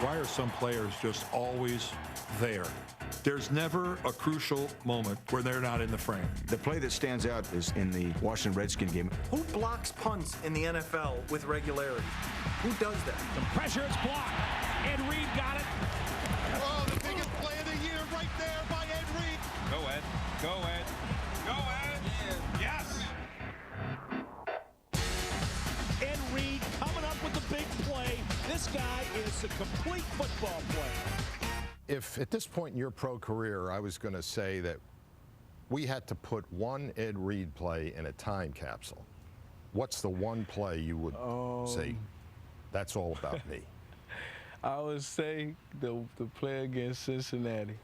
Why are some players just always there? There's never a crucial moment where they're not in the frame. The play that stands out is in the Washington Redskins game. Who blocks punts in the NFL with regularity? Who does that? The pressure is blocked. Ed Reed got it. Oh, the biggest play of the year right there by Ed Reed. Go, Ed. Go, Ed. Go, Ed. Yes. Ed Reed coming up with the big play. This guy is a complete football player. If at this point in your pro career I was going to say that we had to put one Ed Reed play in a time capsule, what's the one play you would say, that's all about me? I would say the play against Cincinnati.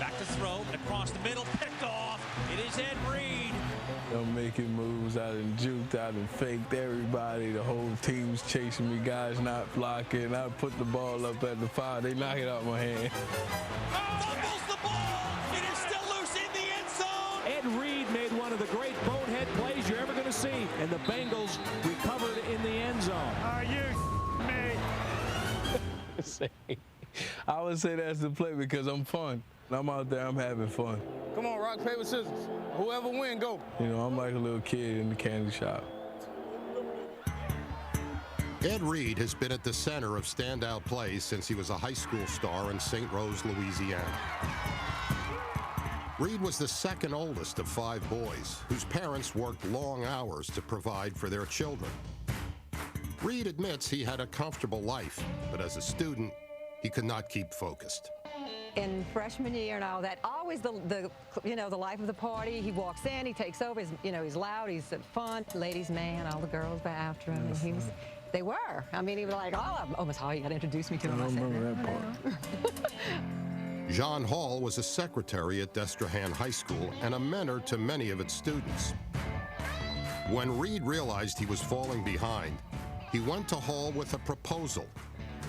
Back to throw, across the middle, picked off. It is Ed Reed. I'm making moves. I done juked, I done faked everybody. The whole team's chasing me, guys not blocking. I put the ball up at the 5. They knock it out my hand. Fumbles the ball. It is still loose in the end zone. Ed Reed made one of the great bonehead plays you're ever going to see, and the Bengals recovered in the end zone. Are you me? I would say that's the play because I'm fun. I'm out there, I'm having fun. Come on, rock, paper, scissors. Whoever win, go. You know, I'm like a little kid in the candy shop. Ed Reed has been at the center of standout plays since he was a high school star in St. Rose, Louisiana. Reed was the second oldest of 5 boys, whose parents worked long hours to provide for their children. Reed admits he had a comfortable life, but as a student, he could not keep focused. In freshman year and all that, always the life of the party. He walks in, he takes over. He's loud, he's fun, ladies' man. All the girls were after him, and they were. I mean, he was like, oh, Miss Hall, you got to introduce me to him. I remember that part. John Hall was a secretary at Destrehan High School and a mentor to many of its students. When Reed realized he was falling behind, he went to Hall with a proposal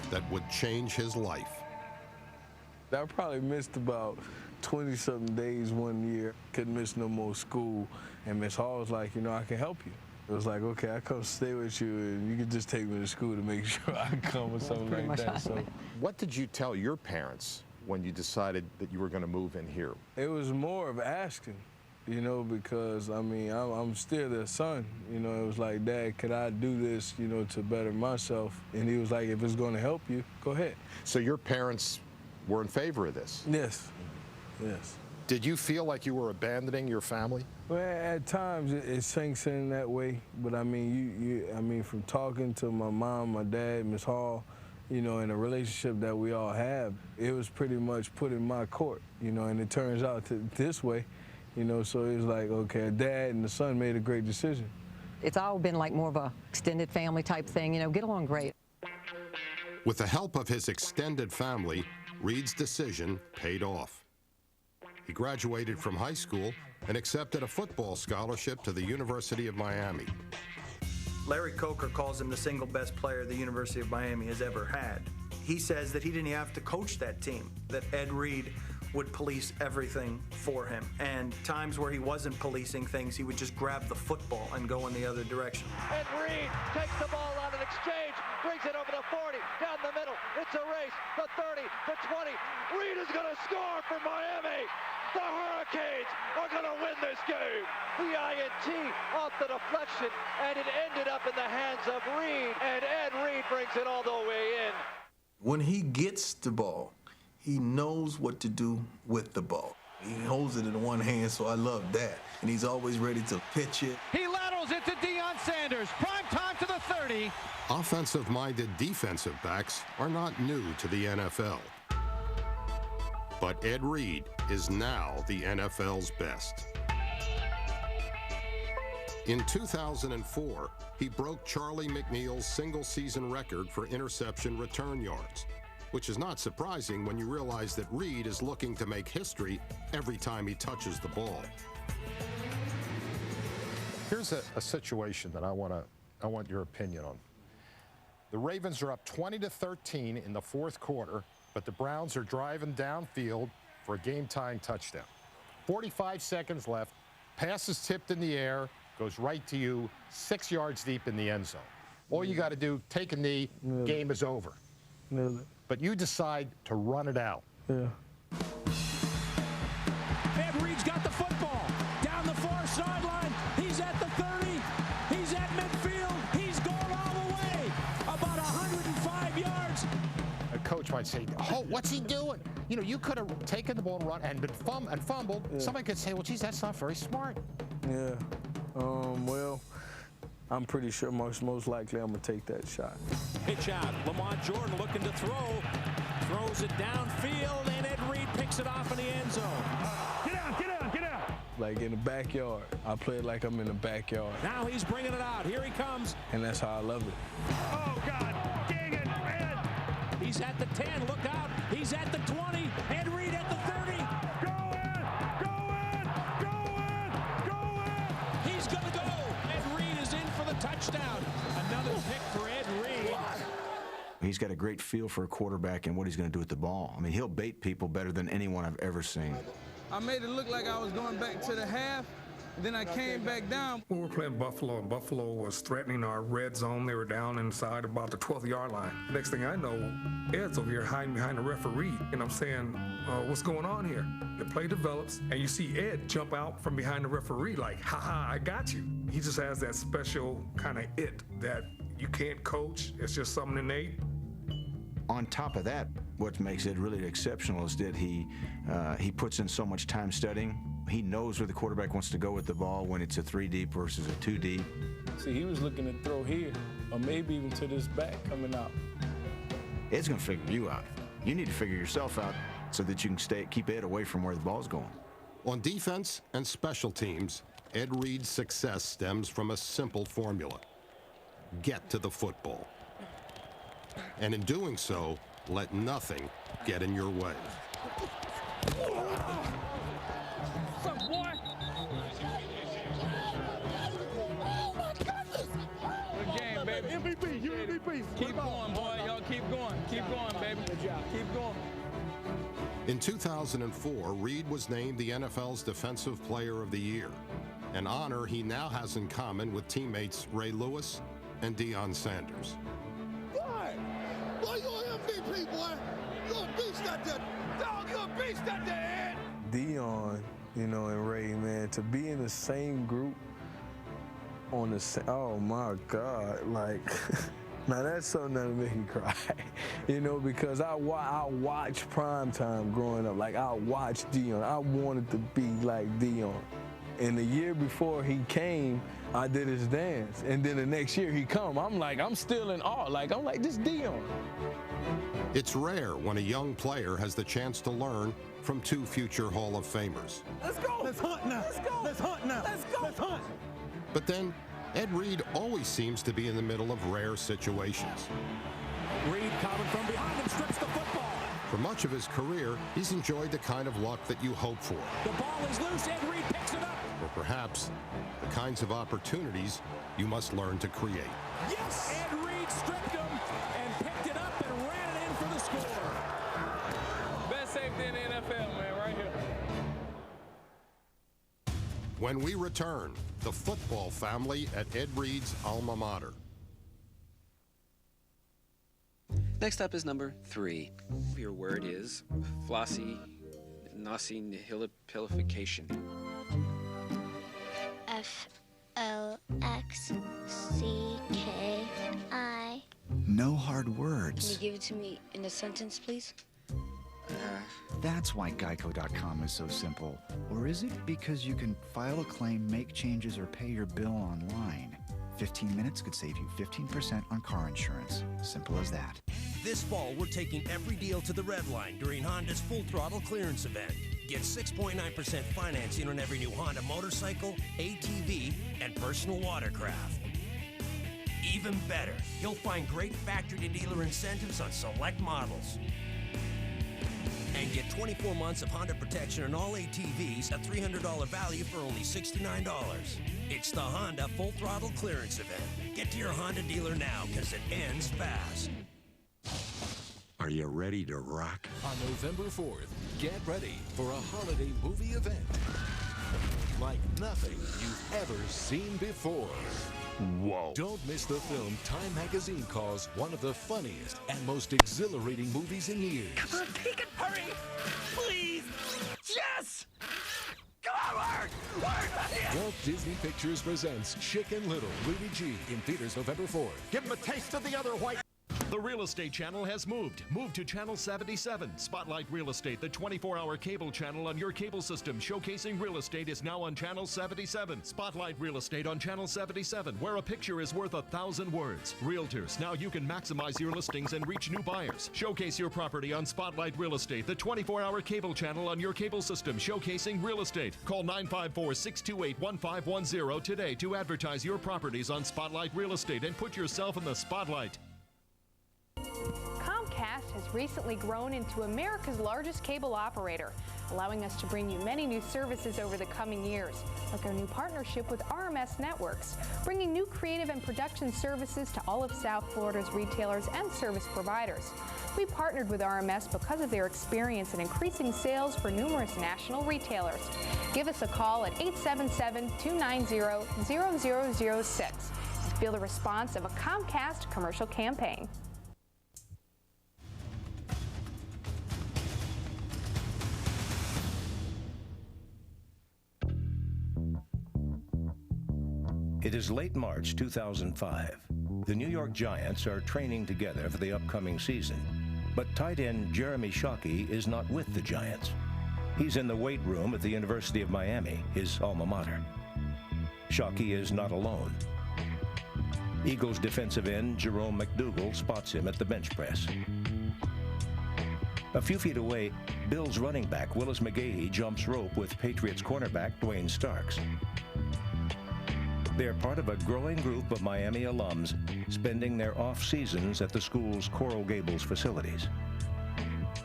that would change his life. I probably missed about 20-something days one year. Couldn't miss no more school. And Miss Hall was like, I can help you. It was like, okay, I come stay with you, and you can just take me to school to make sure I come or something like that. So, what did you tell your parents when you decided that you were going to move in here? It was more of asking, because, I'm still their son. It was like, Dad, could I do this, to better myself? And he was like, if it's going to help you, go ahead. So your parents were in favor of this? Yes, yes. Did you feel like you were abandoning your family? Well, at times it sinks in that way, but from talking to my mom, my dad, Miss Hall, in a relationship that we all have, it was pretty much put in my court, and it turns out this way, so it was like, okay, Dad and the son made a great decision. It's all been like more of a extended family type thing, get along great. With the help of his extended family, Reed's decision paid off. He graduated from high school and accepted a football scholarship to the University of Miami. Larry Coker calls him the single best player the University of Miami has ever had. He says that he didn't even have to coach that team, that Ed Reed would police everything for him. And times where he wasn't policing things, he would just grab the football and go in the other direction. Ed Reed takes the ball on an exchange, brings it over the 40, down the middle. It's a race, the 30, the 20. Reed is going to score for Miami. The Hurricanes are going to win this game. The INT off the deflection, and it ended up in the hands of Reed, and Ed Reed brings it all the way in. When he gets the ball, he knows what to do with the ball. He holds it in one hand, so I love that. And he's always ready to pitch it. He laterals it to Deion Sanders. Prime time to the 30. Offensive-minded defensive backs are not new to the NFL. But Ed Reed is now the NFL's best. In 2004, he broke Charlie McNeil's single-season record for interception return yards, which is not surprising when you realize that Reed is looking to make history every time he touches the ball. Here's a situation that I want your opinion on. The Ravens are up 20-13 in the fourth quarter, but the Browns are driving downfield for a game-tying touchdown. 45 seconds left, pass is tipped in the air, goes right to you, 6 yards deep in the end zone. All you got to do, take a knee, game is over. But you decide to run it out. Yeah. Ed Reed's got the football down the far sideline. He's at the 30. He's at midfield. He's going all the way. About 105 yards. A coach might say, "Oh, what's he doing?" You know, you could have taken the ball and run and been fumbled. Yeah. Somebody could say, "Well, geez, that's not very smart." Yeah. Well, I'm pretty sure most likely I'm going to take that shot. Pitch out. Lamont Jordan looking to throw. Throws it downfield, and Ed Reed picks it off in the end zone. Get out, get out, get out. Like in the backyard. I play it like I'm in the backyard. Now he's bringing it out. Here he comes. And that's how I love it. Oh, God. Dang it, Ed. He's at the 10. Look out. He's at the 20. Ed Reed at the 30. Go, Ed. Go, Ed. Go, Ed. Go, Ed. He's going to go. Ed Reed is in for the touchdown. Another pick for Ed Reed. He's got a great feel for a quarterback and what he's going to do with the ball. I mean, he'll bait people better than anyone I've ever seen. I made it look like I was going back to the half, then I came back down. We were playing Buffalo, and Buffalo was threatening our red zone. They were down inside about the 12-yard line. Next thing I know, Ed's over here hiding behind the referee, and I'm saying, what's going on here? The play develops, and you see Ed jump out from behind the referee like, ha-ha, I got you. He just has that special kind of it that you can't coach. It's just something innate. On top of that, what makes Ed really exceptional is that he puts in so much time studying. He knows where the quarterback wants to go with the ball when it's a 3-deep versus a 2-deep. See, he was looking to throw here, or maybe even to this back coming out. Ed's going to figure you out. You need to figure yourself out so that you can keep Ed away from where the ball's going. On defense and special teams, Ed Reed's success stems from a simple formula. Get to the football. And in doing so, let nothing get in your way. What's up, boy? Good game, baby. MVP, you MVP. Keep going, boy. Y'all keep going. Keep going, baby. Good job. Keep going. In 2004, Reed was named the NFL's Defensive Player of the Year, an honor he now has in common with teammates Ray Lewis and Deion Sanders. Boy, you're an MVP, boy. You're a beast out there. Dog, you're a beast out there, Ed. Deion, and Ray, man, to be in the same group on the same, oh my God, like, now that's something that'll make me cry, because I watched primetime growing up. Like, I watched Deion. I wanted to be like Deion. And the year before he came, I did his dance. And then the next year he come, I'm still in awe. I'm like, this Deion. It's rare when a young player has the chance to learn from two future Hall of Famers. Let's go. Let's hunt now. Let's go. Let's hunt now. Let's go. Let's hunt. But then, Ed Reed always seems to be in the middle of rare situations. Reed coming from behind him, strips the football. For much of his career, he's enjoyed the kind of luck that you hope for. The ball is loose, Ed Reed picks it up. Or perhaps the kinds of opportunities you must learn to create. Yes! Ed Reed stripped him and picked it up and ran it in for the score. Best safety in the NFL, man, right here. When we return, the football family at Ed Reed's alma mater. Next up is number 3. Your word is flossy nihilipilification. FLXCKI. No hard words. Can you give it to me in a sentence, please? That's why Geico.com is so simple. Or is it because you can file a claim, make changes, or pay your bill online? 15 minutes could save you 15% on car insurance. Simple as that. This fall, we're taking every deal to the red line during Honda's Full Throttle Clearance event. Get 6.9% financing on every new Honda motorcycle, ATV, and personal watercraft. Even better, you'll find great factory-to-dealer incentives on select models. And get 24 months of Honda protection on all ATVs at $300 value for only $69. It's the Honda Full Throttle Clearance event. Get to your Honda dealer now, because it ends fast. Are you ready to rock? On November 4th, get ready for a holiday movie event. like nothing you've ever seen before. Whoa. Don't miss the film Time Magazine calls one of the funniest and most exhilarating movies in years. Come on, take it, hurry! Please! Yes! Come on, work! Walt Disney Pictures presents Chicken Little, Rudy G. in theaters November 4th. Give him a taste of the other white. The Real Estate Channel has moved. Moved to Channel 77. Spotlight Real Estate, the 24-hour cable channel on your cable system, showcasing real estate, is now on Channel 77. Spotlight Real Estate on Channel 77, where a picture is worth 1,000 words. Realtors, now you can maximize your listings and reach new buyers. Showcase your property on Spotlight Real Estate, the 24-hour cable channel on your cable system, showcasing real estate. Call 954-628-1510 today to advertise your properties on Spotlight Real Estate and put yourself in the spotlight. Comcast has recently grown into America's largest cable operator, allowing us to bring you many new services over the coming years, like our new partnership with RMS Networks, bringing new creative and production services to all of South Florida's retailers and service providers. We partnered with RMS because of their experience in increasing sales for numerous national retailers. Give us a call at 877-290-0006 and feel the response of a Comcast commercial campaign. It is late March 2005. The New York Giants are training together for the upcoming season, but tight end Jeremy Shockey is not with the Giants. He's in the weight room at the University of Miami, his alma mater. Shockey is not alone. Eagles defensive end Jerome McDougal spots him at the bench press. A few feet away, Bills running back Willis McGahee jumps rope with Patriots cornerback Dwayne Starks. They're part of a growing group of Miami alums spending their off seasons at the school's Coral Gables facilities.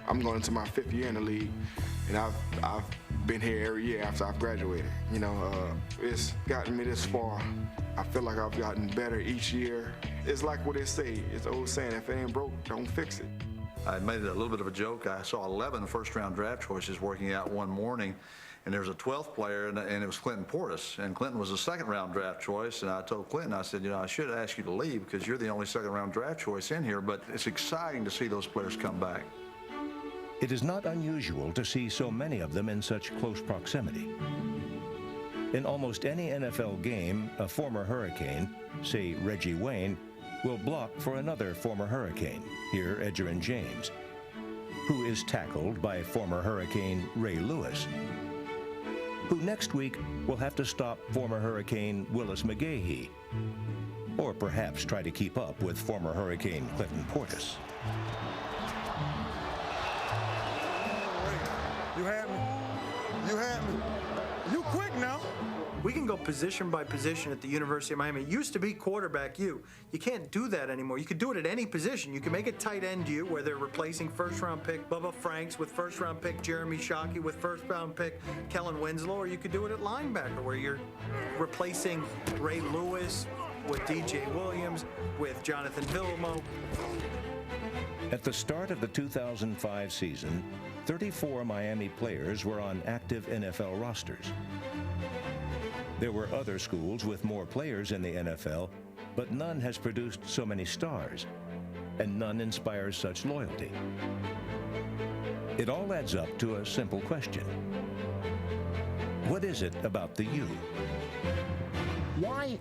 I'm going into my 5th year in the league, and I've been here every year after I've graduated. You know, it's gotten me this far. I feel like I've gotten better each year. It's like what they say, it's the old saying, if it ain't broke, don't fix it. I made it a little bit of a joke. I saw 11 first-round draft choices working out one morning, and there was a 12th player, and it was Clinton Portis. And Clinton was a second-round draft choice, and I told Clinton, I said, you know, I should ask you to leave because you're the only second-round draft choice in here, but it's exciting to see those players come back. It is not unusual to see so many of them in such close proximity. In almost any NFL game, a former Hurricane, say Reggie Wayne, will block for another former Hurricane, here Edgerrin James, who is tackled by former Hurricane Ray Lewis, who next week will have to stop former Hurricane Willis McGahee, or perhaps try to keep up with former Hurricane Clinton Portis. You had me. You had me. You quick now. We can go position by position at the University of Miami. It used to be quarterback you. You can't do that anymore. You could do it at any position. You can make it tight end you, where they're replacing first-round pick Bubba Franks with first-round pick Jeremy Shockey with first-round pick Kellen Winslow, or you could do it at linebacker, where you're replacing Ray Lewis with DJ Williams, with Jonathan Vilmo. At the start of the 2005 season, 34 Miami players were on active NFL rosters. There were other schools with more players in the NFL, but none has produced so many stars, and none inspires such loyalty. It all adds up to a simple question. What is it about the U? Why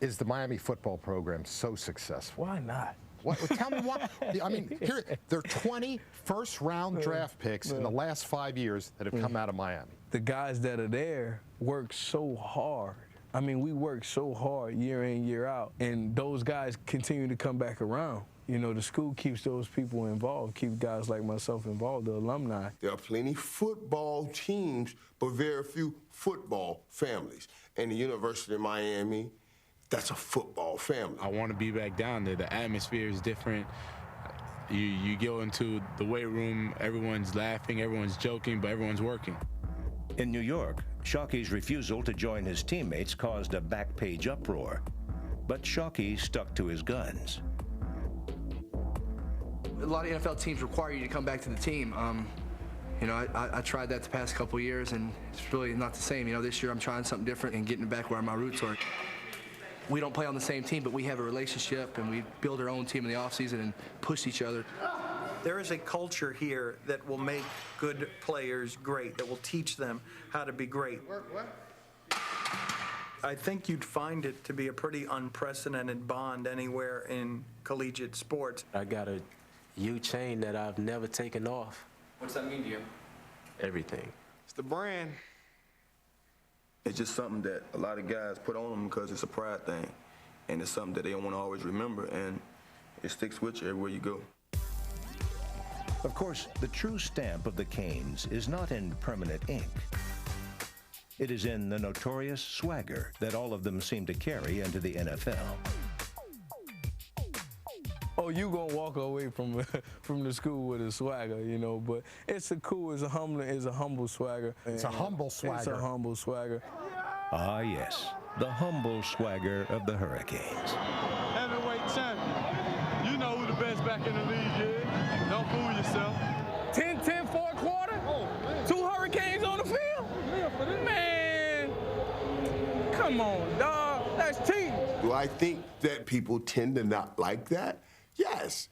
is the Miami football program so successful? Why not? What, tell me why. I mean, here, there are 20 first-round draft picks in the last 5 years that have come out of Miami. The guys that are there work so hard. I mean, we work so hard year in, year out, and those guys continue to come back around. You know, the school keeps those people involved, keeps guys like myself involved, the alumni. There are plenty football teams, but very few football families. And the University of Miami, that's a football family. I want to be back down there. The atmosphere is different. You go into the weight room, everyone's laughing, everyone's joking, but everyone's working. In New York, Shockey's refusal to join his teammates caused a back-page uproar, but Shockey stuck to his guns. A lot of NFL teams require you to come back to the team. You know, I tried that the past couple years, and it's really not the same. You know, this year I'm trying something different and getting back where my roots are. We don't play on the same team, but we have a relationship, and we build our own team in the offseason and push each other. There is a culture here that will make good players great, that will teach them how to be great. I think you'd find it to be a pretty unprecedented bond anywhere in collegiate sports. I got a U chain that I've never taken off. What's that mean to you? Everything. It's the brand. It's just something that a lot of guys put on them because it's a pride thing. And it's something that they don't want to always remember, and it sticks with you everywhere you go. Of course, the true stamp of the Canes is not in permanent ink. It is in the notorious swagger that all of them seem to carry into the NFL. Oh, you gonna walk away from the school with a swagger, you know? But it's a humble swagger. It's a humble swagger. It's a humble swagger. Ah, yes, the humble swagger of the Hurricanes. Heavyweight champion. You know who the best back in the league is. Don't fool yourself. 10-10 for a quarter. Oh, 2 Hurricanes on the field. Man, come on, dog. That's cheating. Do I think that people tend to not like that? Yes.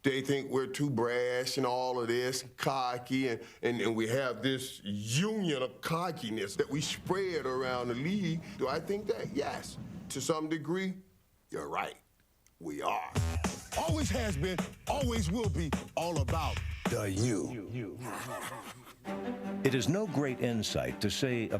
They think we're too brash and all of this, cocky, and we have this union of cockiness that we spread around the league. Do I think that? Yes. To some degree, you're right. We are. Always has been, always will be, all about the you. It is no great insight to say a